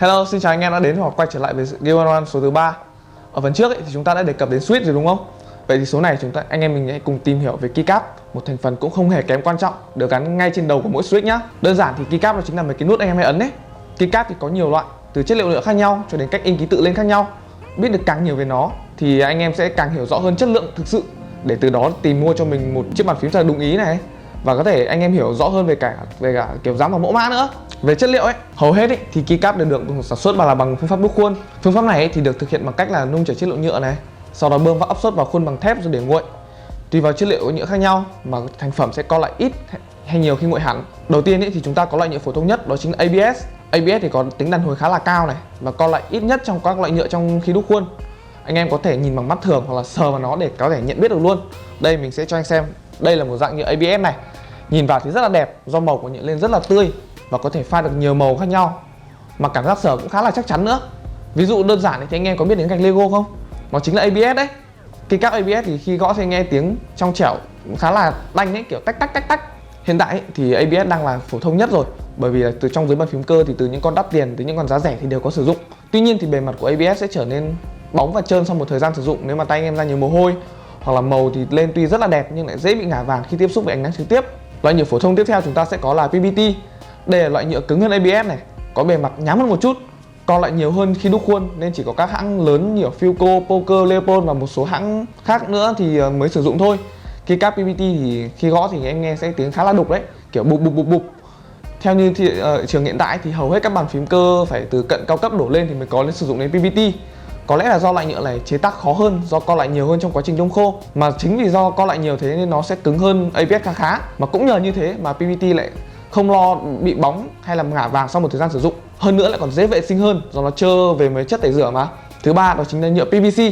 Hello, xin chào anh em đã đến hoặc quay trở lại với Game On số thứ 3. Ở phần trước thì chúng ta đã đề cập đến Switch rồi đúng không? Vậy thì số này anh em mình hãy cùng tìm hiểu về keycap, một thành phần cũng không hề kém quan trọng, được gắn ngay trên đầu của mỗi Switch nhá. Đơn giản thì keycap đó chính là mấy cái nút anh em hay ấn đấy. Keycap thì có nhiều loại, từ chất liệu nhựa khác nhau cho đến cách in ký tự lên khác nhau. Biết được càng nhiều về nó thì anh em sẽ càng hiểu rõ hơn chất lượng thực sự, để từ đó tìm mua cho mình một chiếc bàn phím thật đúng ý này. Và có thể anh em hiểu rõ hơn về cả kiểu dáng và mẫu mã nữa. Về chất liệu ấy, hầu hết thì keycap đều được sản xuất bằng phương pháp đúc khuôn. Phương pháp này thì được thực hiện bằng cách là nung chảy chất liệu nhựa này, sau đó bơm áp suất vào khuôn bằng thép rồi để nguội. Tùy vào chất liệu nhựa khác nhau mà thành phẩm sẽ co lại ít hay nhiều khi nguội hẳn. Đầu tiên thì chúng ta có loại nhựa phổ thông nhất, đó chính là ABS. ABS thì có tính đàn hồi khá là cao này và co lại ít nhất trong các loại nhựa trong khi đúc khuôn. Anh em có thể nhìn bằng mắt thường hoặc là sờ vào nó để có thể nhận biết được luôn. Đây mình sẽ cho anh xem. Đây là một dạng nhựa ABS này. Nhìn vào thì rất là đẹp do màu của nhựa lên rất là tươi và có thể pha được nhiều màu khác nhau, mà cảm giác sờ cũng khá là chắc chắn nữa. Ví dụ đơn giản thì anh em có biết đến gạch Lego không? Nó chính là ABS đấy. Keycap ABS thì khi gõ sẽ nghe tiếng trong trẻo khá là đanh ấy, kiểu tách tách. Hiện tại thì ABS đang là phổ thông nhất rồi, bởi vì là từ trong giới bàn phím cơ thì từ những con đắt tiền tới những con giá rẻ thì đều có sử dụng. Tuy nhiên thì bề mặt của ABS sẽ trở nên bóng và trơn sau một thời gian sử dụng nếu mà tay anh em ra nhiều mồ hôi, hoặc là màu thì lên tuy rất là đẹp nhưng lại dễ bị ngả vàng khi tiếp xúc với ánh nắng trực tiếp. Loại nhựa phổ thông tiếp theo chúng ta sẽ có là PBT. Đây là loại nhựa cứng hơn ABS này, có bề mặt nhám hơn một chút, co lại nhiều hơn khi đúc khuôn, nên chỉ có các hãng lớn như Philco, Poker, Leopold và một số hãng khác nữa thì mới sử dụng thôi. Keycap PBT thì khi gõ thì em nghe sẽ tiếng khá là đục đấy, kiểu bụp bụp. Theo như thị trường hiện tại thì hầu hết các bàn phím cơ phải từ cận cao cấp đổ lên thì mới có đến sử dụng đến PBT. Có lẽ là do loại nhựa này chế tác khó hơn, do co lại nhiều hơn trong quá trình đông khô. Mà chính vì do co lại nhiều thế nên nó sẽ cứng hơn ABS khá. Mà cũng nhờ như thế mà PBT lại không lo bị bóng hay là ngả vàng sau một thời gian sử dụng. Hơn nữa lại còn dễ vệ sinh hơn do nó trơ về mấy chất tẩy rửa mà. Thứ ba đó chính là nhựa PVC.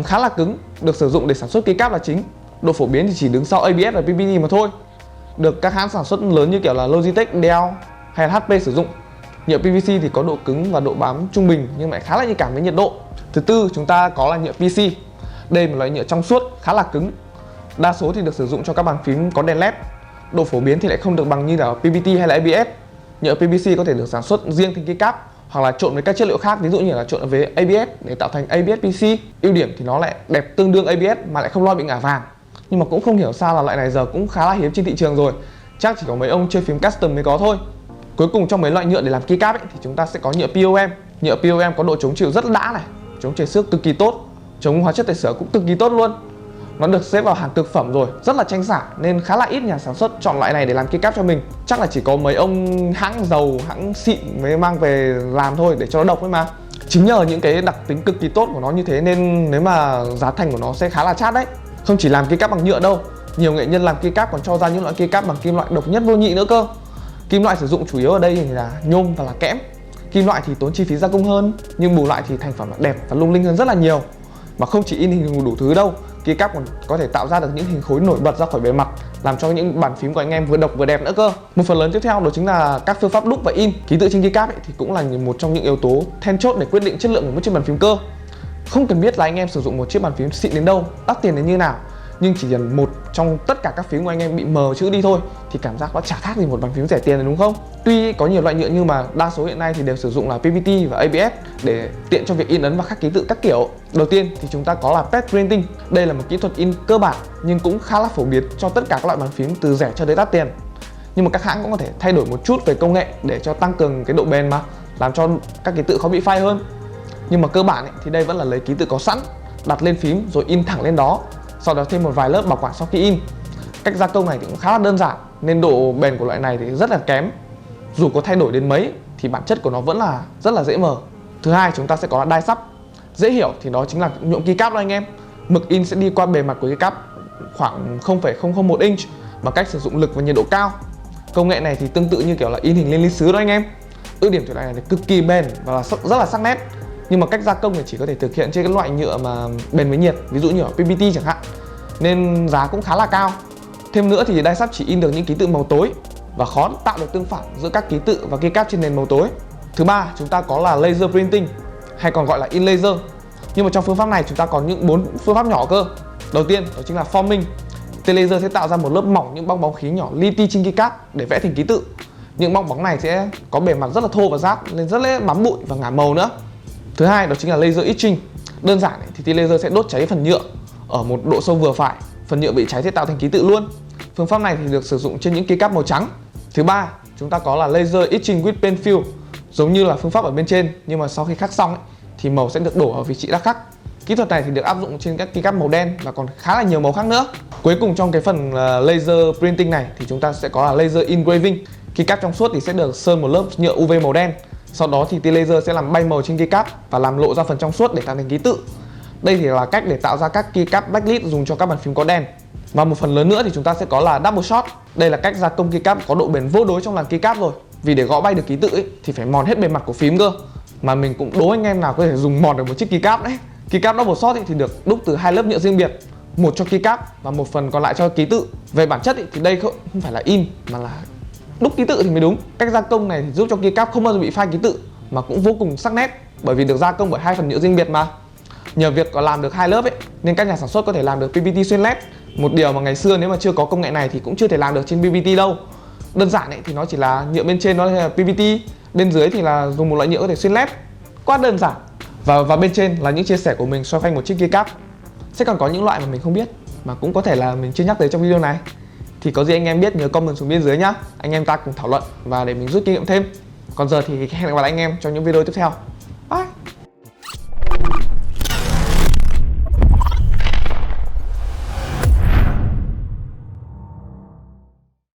Khá là cứng, được sử dụng để sản xuất keycap là chính. Độ phổ biến thì chỉ đứng sau ABS và PBT mà thôi. Được các hãng sản xuất lớn như kiểu là Logitech, Dell hay là HP sử dụng. Nhựa PVC thì có độ cứng và độ bám trung bình nhưng lại khá là nhạy cảm với nhiệt độ. Thứ tư chúng ta có là nhựa PC. Đây là một loại nhựa trong suốt khá là cứng. Đa số thì được sử dụng cho các bàn phím có đèn LED. Độ phổ biến thì lại không được bằng như là PBT hay là ABS. Nhựa PVC có thể được sản xuất riêng thành keycap hoặc là trộn với các chất liệu khác, ví dụ như là trộn với ABS để tạo thành ABS PC. Ưu điểm thì nó lại đẹp tương đương ABS mà lại không lo bị ngả vàng. Nhưng mà cũng không hiểu sao là loại này giờ cũng khá là hiếm trên thị trường rồi. Chắc chỉ có mấy ông chơi phím custom mới có thôi. Cuối cùng trong mấy loại nhựa để làm keycap thì chúng ta sẽ có nhựa POM. Nhựa POM có độ chống chịu rất đã này, chống chảy xước cực kỳ tốt, chống hóa chất tẩy rửa cũng cực kỳ tốt luôn. Nó được xếp vào hàng thực phẩm rồi, rất là tranh xả nên khá là ít nhà sản xuất chọn loại này để làm keycap cho mình. Chắc là chỉ có mấy ông hãng giàu, hãng xịn mới mang về làm thôi để cho nó độc thôi mà. Chính nhờ những cái đặc tính cực kỳ tốt của nó như thế nên nếu mà giá thành của nó sẽ khá là chát đấy. Không chỉ làm keycap bằng nhựa đâu, nhiều nghệ nhân làm keycap còn cho ra những loại keycap bằng kim loại độc nhất vô nhị nữa cơ. Kim loại sử dụng chủ yếu ở đây là nhôm và là kẽm. Kim loại thì tốn chi phí gia công hơn, nhưng bù lại thì thành phẩm đẹp và lung linh hơn rất là nhiều. Mà không chỉ in hình đủ thứ đâu, keycap còn có thể tạo ra được những hình khối nổi bật ra khỏi bề mặt, làm cho những bàn phím của anh em vừa độc vừa đẹp nữa cơ. Một phần lớn tiếp theo đó chính là các phương pháp đúc và in. Ký tự trên keycap thì cũng là một trong những yếu tố then chốt để quyết định chất lượng của một chiếc bàn phím cơ. Không cần biết là anh em sử dụng một chiếc bàn phím xịn đến đâu, đắt tiền đến như nào, nhưng chỉ cần một trong tất cả các phím của anh em bị mờ chữ đi thôi thì cảm giác nó chả khác gì một bàn phím rẻ tiền rồi đúng không? Tuy có nhiều loại nhựa nhưng mà đa số hiện nay thì đều sử dụng là PBT và ABS để tiện cho việc in ấn và khắc ký tự các kiểu. Đầu tiên thì chúng ta có là pad printing. Đây là một kỹ thuật in cơ bản nhưng cũng khá là phổ biến cho tất cả các loại bàn phím từ rẻ cho tới đắt tiền. Nhưng mà các hãng cũng có thể thay đổi một chút về công nghệ để cho tăng cường cái độ bền mà, làm cho các ký tự khó bị phai hơn. Nhưng mà cơ bản thì đây vẫn là lấy ký tự có sẵn, đặt lên phím rồi in thẳng lên đó, sau đó thêm một vài lớp bảo quản sau khi in. Cách gia công này thì cũng khá là đơn giản nên độ bền của loại này thì rất là kém. Dù có thay đổi đến mấy thì bản chất của nó vẫn là rất là dễ mờ. Thứ hai chúng ta sẽ có là die sub. Dễ hiểu thì đó chính là nhuộm keycap đó anh em. Mực in sẽ đi qua bề mặt của keycap khoảng 0,001 inch bằng cách sử dụng lực và nhiệt độ cao. Công nghệ này thì tương tự như kiểu là in hình lên ly sứ đó anh em. Ưu điểm của loại này là cực kỳ bền và rất là sắc nét. Nhưng mà cách gia công thì chỉ có thể thực hiện trên các loại nhựa mà bền với nhiệt, ví dụ như ở PBT chẳng hạn, nên giá cũng khá là cao. Thêm nữa thì die sub chỉ in được những ký tự màu tối và khó tạo được tương phản giữa các ký tự và keycap trên nền màu tối. Thứ ba chúng ta có là laser printing hay còn gọi là in laser. Nhưng mà trong phương pháp này chúng ta có những 4 phương pháp nhỏ cơ. Đầu tiên đó chính là forming. Tia laser sẽ tạo ra một lớp mỏng những bong bóng khí nhỏ li ti trên keycap để vẽ thành ký tự. Những bong bóng này sẽ có bề mặt rất là thô và rát nên rất dễ bám bụi và ngả màu nữa. Thứ hai đó chính là laser etching. Đơn giản thì tia laser sẽ đốt cháy phần nhựa ở một độ sâu vừa phải. Phần nhựa bị cháy sẽ tạo thành ký tự luôn. Phương pháp này thì được sử dụng trên những keycap màu trắng. Thứ ba, chúng ta có là laser etching with pen fill. Giống như là phương pháp ở bên trên, nhưng mà sau khi khắc xong thì màu sẽ được đổ ở vị trí đã khắc. Kỹ thuật này thì được áp dụng trên các keycap màu đen và còn khá là nhiều màu khác nữa. Cuối cùng trong cái phần laser printing này thì chúng ta sẽ có là laser engraving. Keycap trong suốt thì sẽ được sơn một lớp nhựa UV màu đen. Sau đó thì tia laser sẽ làm bay màu trên keycap và làm lộ ra phần trong suốt để tạo thành ký tự. Đây thì là cách để tạo ra các keycap backlit dùng cho các bàn phím có đèn. Và một phần lớn nữa thì chúng ta sẽ có là double shot. Đây là cách gia công keycap có độ bền vô đối trong làn keycap rồi. Vì để gõ bay được ký tự thì phải mòn hết bề mặt của phím cơ. Mà mình cũng đố anh em nào có thể dùng mòn được một chiếc keycap đấy. Keycap double shot thì được đúc từ hai lớp nhựa riêng biệt, một cho keycap và một phần còn lại cho ký tự. Về bản chất thì đây không phải là in mà là đúc ký tự thì mới đúng. Cách gia công này thì giúp cho keycap không bao giờ bị phai ký tự mà cũng vô cùng sắc nét, bởi vì được gia công bởi hai phần nhựa riêng biệt mà. Nhờ việc có làm được hai lớp nên các nhà sản xuất có thể làm được PPT xuyên led. Một điều mà ngày xưa nếu mà chưa có công nghệ này thì cũng chưa thể làm được trên PPT đâu. Đơn giản thì nó chỉ là nhựa bên trên nó là PPT, bên dưới thì là dùng một loại nhựa có thể xuyên led. Quá đơn giản. Và bên trên là những chia sẻ của mình xoay quanh một chiếc keycap. Sẽ còn có những loại mà mình không biết mà cũng có thể là mình chưa nhắc tới trong video này. Thì có gì anh em biết nhớ comment xuống bên dưới nhá. Anh em ta cùng thảo luận và để mình rút kinh nghiệm thêm. Còn giờ thì hẹn gặp lại anh em trong những video tiếp theo.